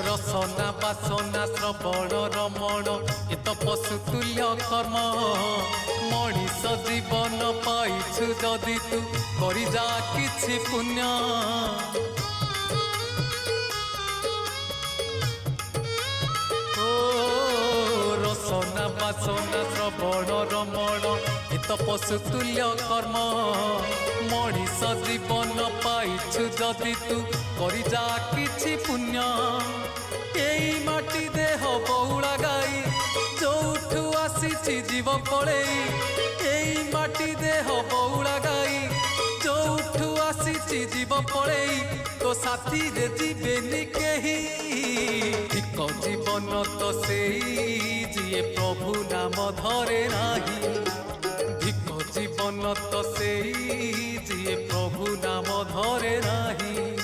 रसना बासना श्रवण रमण ए तो पशुतुल्य कर्म मनीष जीवन पाइछु जदि तू करि जा किछि पुण्य रसना बासना श्रवण रमण ए तो पशुतुल्य कर्म मनीष जीवन पाइछु जदि तू करि जा किछि पुण्य एई माटी देह बौड़ा गाई जोठू आसीछि जीव पड़ेई एई माटी देह बौड़ा गाई जोठू आसीछि जीव पड़ेई तो साथी रे जीवेनी केही ठीक जीवन तो सेई जिए प्रभु नाम धरे नाही ठीक जीवन तो सेई जिए प्रभु नाम धरे नाही।